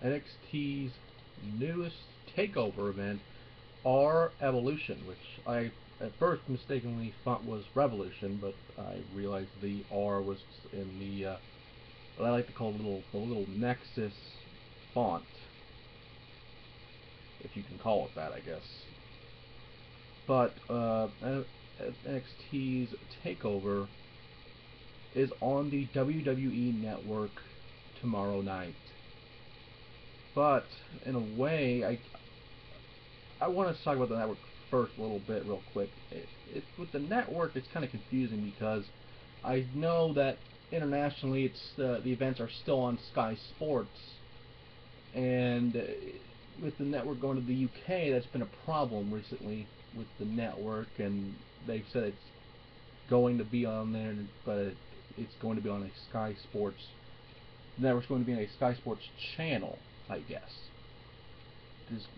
NXT's newest takeover event, R Evolution, which I at first mistakenly thought was Revolution, but I realized the R was in the what I like to call the little Nexus font, if you can call it that, I guess. But NXT's takeover is on the WWE Network tomorrow night. But in a way, I want to talk about the network first a little bit, real quick. With the network, it's kind of confusing because I know that internationally, the events are still on Sky Sports, and with the network going to the UK, that's been a problem recently with the network, and they've said it's going to be on there, but it's going to be on a Sky Sports. The network's going to be on a Sky Sports channel, I guess.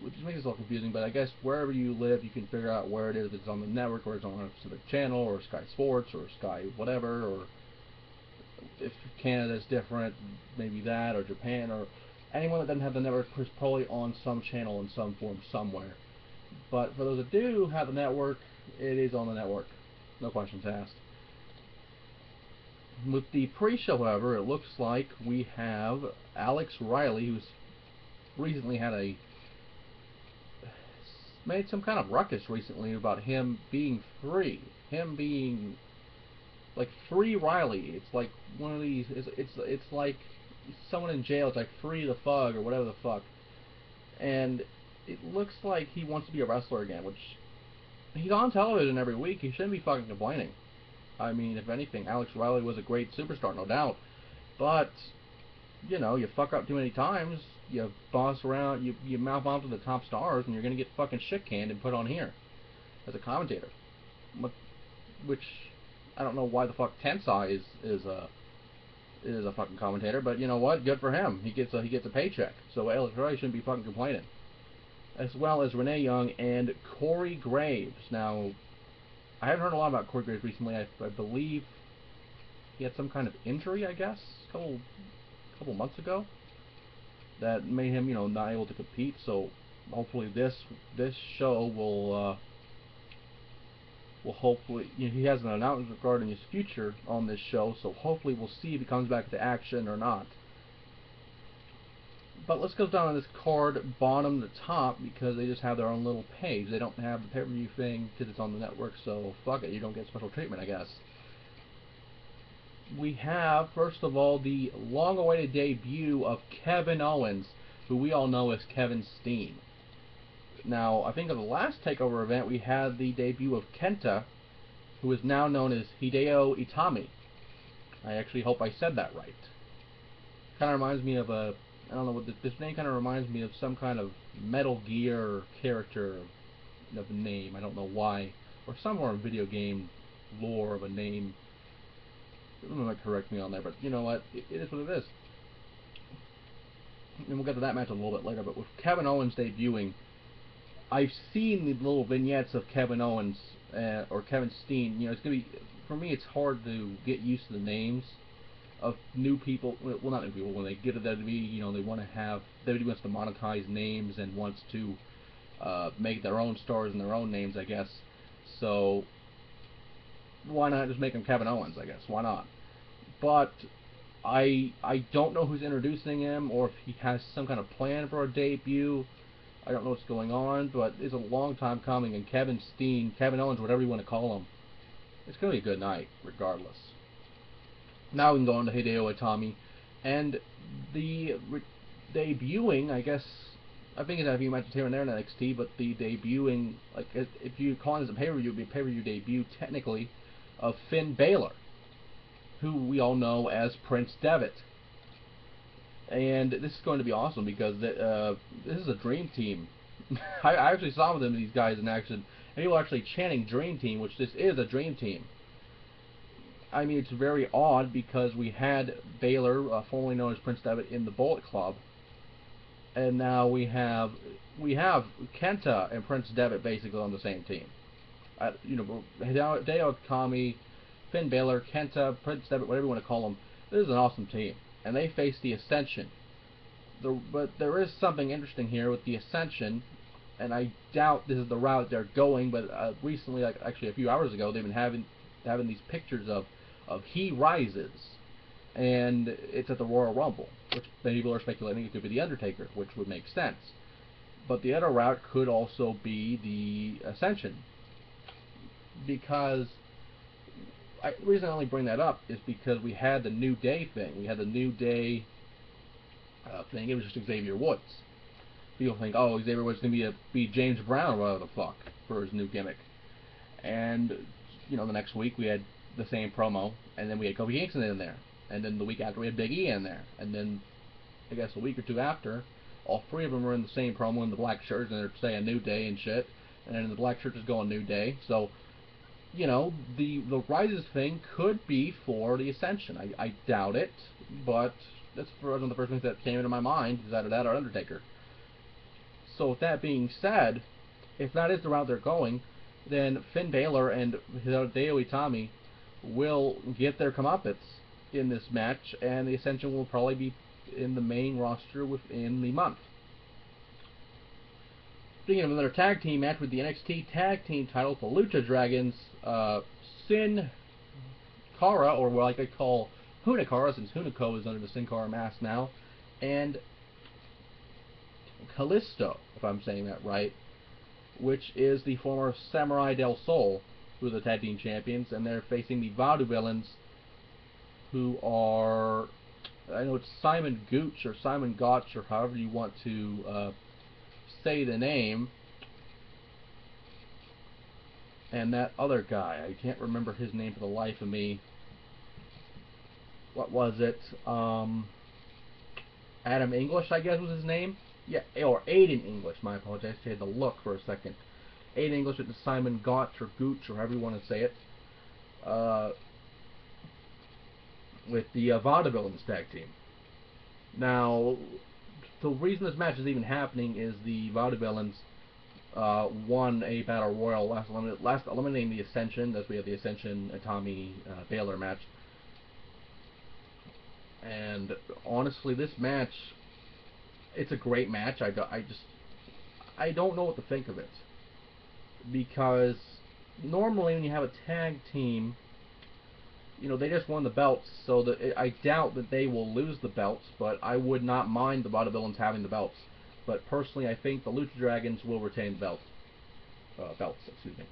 Which makes it a little confusing, but I guess wherever you live, you can figure out where it is. If it's on the network, or it's on a specific channel, or Sky Sports, or Sky whatever, or if Canada's different, maybe that, or Japan, or anyone that doesn't have the network is probably on some channel in some form somewhere. But for those that do have the network, it is on the network. No questions asked. With the pre-show, however, it looks like we have Alex Riley, who's recently made some kind of ruckus recently about him being free. Him being like Free Riley. It's like one of these. It's like someone in jail. It's like Free the Fug or whatever the fuck. And it looks like he wants to be a wrestler again, which he's on television every week. He shouldn't be fucking complaining. I mean, if anything, Alex Riley was a great superstar, no doubt. But you know, you fuck up too many times, you boss around, you mouth off to the top stars, and you're gonna get fucking shit canned and put on here as a commentator. Which I don't know why the fuck Tensai is a fucking commentator, but you know what? Good for him. He gets a paycheck. So Alex Riley shouldn't be fucking complaining. As well as Renee Young and Corey Graves. Now, I haven't heard a lot about Corey Graves recently. I believe he had some kind of injury, I guess, a couple months ago, that made him, you know, not able to compete. So hopefully this show will hopefully, you know, he has an announcement regarding his future on this show. So hopefully we'll see if he comes back to action or not. But let's go down on this card bottom to top, because they just have their own little page. They don't have the pay-per-view thing because it's on the network, so fuck it, you don't get special treatment, I guess. We have, first of all, the long-awaited debut of Kevin Owens, who we all know as Kevin Steen. Now, I think of the last TakeOver event, we had the debut of Kenta, who is now known as Hideo Itami. I actually hope I said that right. Kind of reminds me of a, I don't know what this name kind of reminds me of some kind of Metal Gear character of a name. I don't know why, or somewhere in video game lore of a name. Someone might correct me on there, but you know what? It is what it is. And we'll get to that match a little bit later. But with Kevin Owens debuting, I've seen the little vignettes of Kevin Owens or Kevin Steen. You know, it's gonna be, for me, it's hard to get used to the names of new people. Well, not new people. When they get to WWE, you know, they want to have, WWE wants to monetize names and wants to make their own stars and their own names, I guess. So why not just make him Kevin Owens, I guess? Why not? But I don't know who's introducing him, or if he has some kind of plan for a debut. I don't know what's going on, but it's a long time coming, and Kevin Steen, Kevin Owens, whatever you want to call him, it's going to be a good night, regardless. Now we can go on to Hideo Itami, and the debuting, I guess, I think it's a few matches here and there in NXT, but the debuting, like, if you call it as a pay-per-view, it would be a pay-per-view debut, technically, of Finn Balor, who we all know as Prince Devitt. And this is going to be awesome because this is a dream team. I actually saw with them, these guys in action, and people are actually chanting dream team, which this is a dream team. I mean, it's very odd because we had Balor, formerly known as Prince Devitt, in the Bullet Club, and now we have Kenta and Prince Devitt basically on the same team. You know, Hideo Itami, Finn Balor, Kenta, Prince Devitt, whatever you want to call them. This is an awesome team. And they face the Ascension, but there is something interesting here with the Ascension, and I doubt this is the route they're going. But recently, like actually a few hours ago, they've been having these pictures of He Rises, and it's at the Royal Rumble, which many people are speculating it could be the Undertaker, which would make sense. But the other route could also be the Ascension, because the reason I only bring that up is because we had the New Day thing. We had the New Day thing. It was just Xavier Woods. People think, oh, Xavier Woods is going to be James Brown or whatever the fuck for his new gimmick. And, you know, the next week we had the same promo, and then we had Kofi Kingston in there. And then the week after we had Big E in there. And then, I guess a week or two after, all three of them were in the same promo in the black shirts, and they're saying New Day and shit. And then the black shirts is going New Day. So, you know, the Rises thing could be for the Ascension. I doubt it, but that's one of the first things that came into my mind, is either that or Undertaker. So with that being said, if that is the route they're going, then Finn Balor and Hideo Itami will get their comeuppance in this match, and the Ascension will probably be in the main roster within the month. Speaking of another tag team match with the NXT Tag Team title, the Lucha Dragons, Sin Cara, or what I could call Hunakara, since Hunico is under the Sin Cara mask now, and Kalisto, if I'm saying that right, which is the former Samurai del Sol, who are the tag team champions, and they're facing the Vaudevillains, who are, I know it's Simon Gooch or Simon Gotch, or however you want to say the name, and that other guy, I can't remember his name for the life of me. What was it? Adam English, I guess was his name. Yeah, or Aiden English, my apologies, I had to look for a second. Aiden English with the Simon Gotch or Gooch, or however you want to say it, with the Vaudevillains tag team. Now, the reason this match is even happening is the Vaudevillains won a Battle Royal last eliminating the Ascension, as we had the Ascension Itami Balor match. And honestly, this match, it's a great match. I don't know what to think of it, because normally when you have a tag team, you know, they just won the belts, so that I doubt that they will lose the belts, but I would not mind the Vaudevillains having the belts. But personally, I think the Lucha Dragons will retain the belts. Excuse me.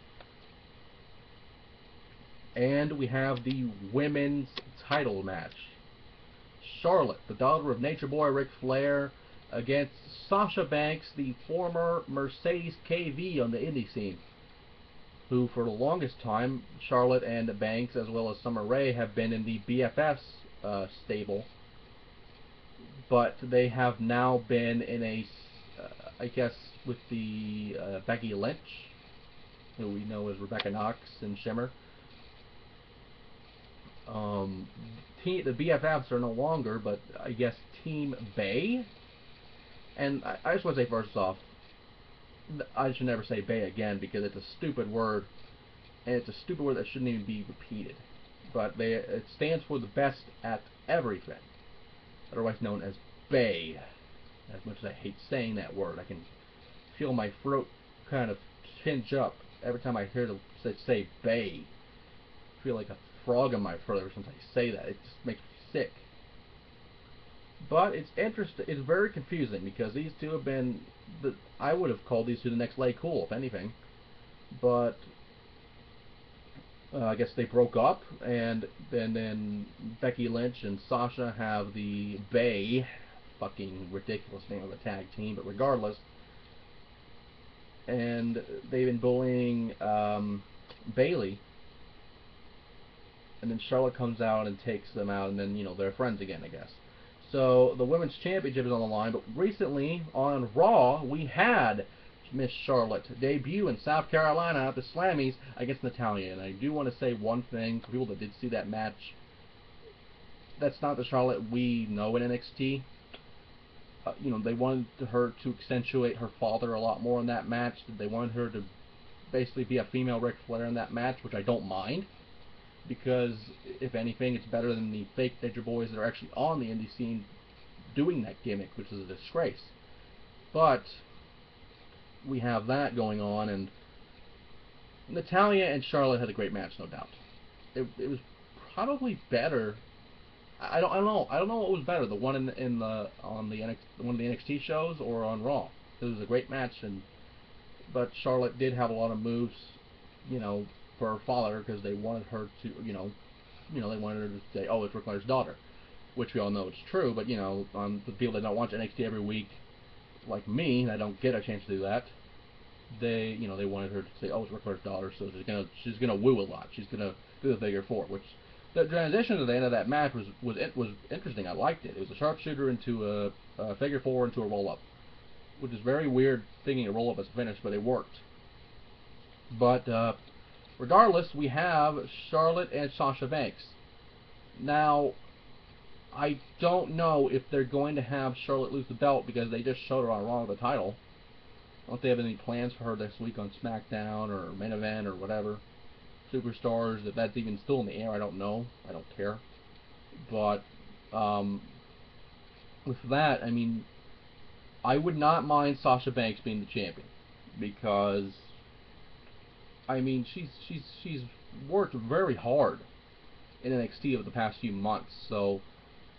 And we have the women's title match. Charlotte, the daughter of Nature Boy Ric Flair, against Sasha Banks, the former Mercedes KV on the indie scene, who for the longest time, Charlotte and Banks, as well as Summer Rae, have been in the BFF's stable, but they have now been in a, I guess, with the Becky Lynch, who we know as Rebecca Knox and Shimmer. The BFFs are no longer, but I guess Team Bay. And I just want to say first off, I should never say Bay again, because it's a stupid word, and it's a stupid word that shouldn't even be repeated. But it stands for the best at everything, otherwise known as Bay. As much as I hate saying that word, I can feel my throat kind of tinge up every time I hear the say Bay. I feel like a frog in my throat ever since I say that. It just makes me sick. But it's interesting. It's very confusing, because these two have been, I would have called these two the next Lay Cool, if anything. But I guess they broke up, and then Becky Lynch and Sasha have the Bay, fucking ridiculous name of a tag team, but regardless. And they've been bullying Bayley. And then Charlotte comes out and takes them out, and then, you know, they're friends again, I guess. So the Women's Championship is on the line, but recently on Raw, we had Miss Charlotte debut in South Carolina at the Slammies against Natalya. And I do want to say one thing for people that did see that match. That's not the Charlotte we know in NXT. You know, they wanted her to accentuate her father a lot more in that match. They wanted her to basically be a female Ric Flair in that match, which I don't mind, because if anything, it's better than the fake Nature Boys that are actually on the indie scene doing that gimmick, which is a disgrace. But we have that going on, and Natalya and Charlotte had a great match, no doubt. It was probably better. I don't know. I don't know what was better, the one in the on the one of the NXT shows or on Raw. It was a great match, but Charlotte did have a lot of moves, you know, for her father, because they wanted her to, they wanted her to say, oh, it's Ric Flair's daughter, which we all know it's true. But the people that don't watch NXT every week, like me, and I don't get a chance to do that, they wanted her to say, oh, it's Ric Flair's daughter, so she's gonna woo a lot. She's gonna do the figure four, which the transition to the end of that match was interesting. I liked it. It was a sharpshooter into a figure four into a roll up, which is very weird thinking a roll up as a finish, but it worked. But regardless, we have Charlotte and Sasha Banks. Now, I don't know if they're going to have Charlotte lose the belt, because they just showed her on Raw with the title. I don't know if they have any plans for her this week on SmackDown or Main Event or whatever. Superstars, if that's even still in the air, I don't know. I don't care. But with that, I mean, I would not mind Sasha Banks being the champion, because I mean she's worked very hard in NXT over the past few months, so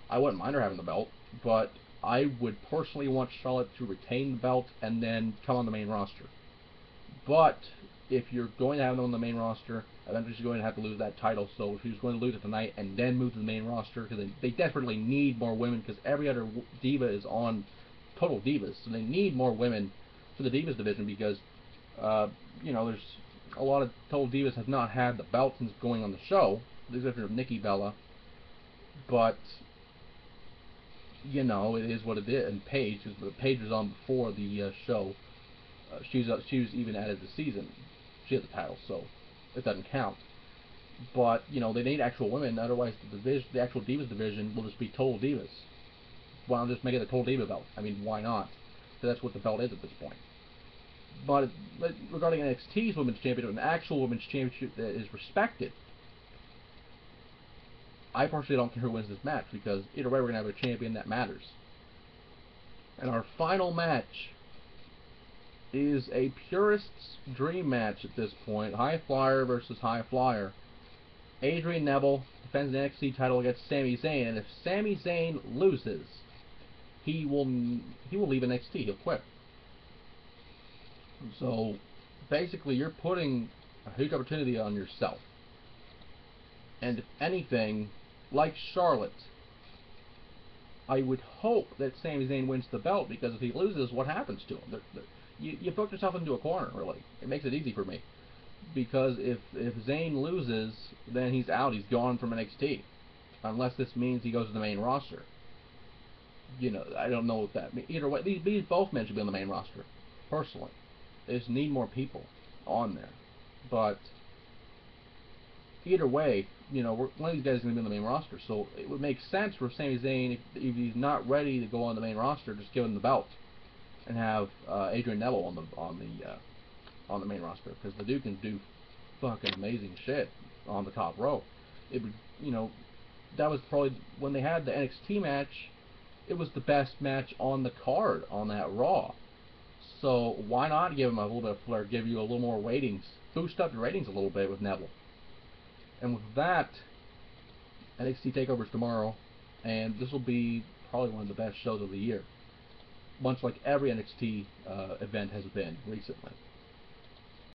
I wouldn't mind her having the belt. But I would personally want Charlotte to retain the belt and then come on the main roster. But if you're going to have them on the main roster, eventually she's going to have to lose that title. So if she's going to lose it tonight and then move to the main roster, because they desperately need more women, because every other diva is on Total Divas, so they need more women for the Divas division, because there's a lot of Total Divas have not had the belt since going on the show, with the exception of Nikki Bella. But it is what it is. And Paige, because Paige was on before the show. She was even added this season. She has the title, so it doesn't count. But they need actual women. Otherwise, the actual Divas division will just be Total Divas. Why not just make it a Total Diva belt? I mean, why not? So that's what the belt is at this point. But regarding NXT's Women's Championship, an actual Women's Championship that is respected, I personally don't care who wins this match, because either way we're going to have a champion that matters. And our final match is a purist's dream match at this point. High Flyer versus High Flyer. Adrian Neville defends the NXT title against Sami Zayn, and if Sami Zayn loses, he will leave NXT. He'll quit. So basically, you're putting a huge opportunity on yourself. And if anything, like Charlotte, I would hope that Sami Zayn wins the belt, because if he loses, what happens to him? You booked yourself into a corner, really. It makes it easy for me. Because if Zayn loses, then he's out. He's gone from NXT. Unless this means he goes to the main roster. I don't know what that means. Either way, these both men should be on the main roster, personally. They just need more people on there. But either way, one of these guys is going to be on the main roster. So it would make sense for Sami Zayn, if he's not ready to go on the main roster, just give him the belt and have Adrian Neville on the main roster, because the dude can do fucking amazing shit on the top row. It would, that was probably when they had the NXT match. It was the best match on the card on that Raw. So why not give him a little bit of flair, give you a little more ratings, boost up the ratings a little bit with Neville. And with that, NXT Takeover's tomorrow, and this will be probably one of the best shows of the year, much like every NXT event has been recently.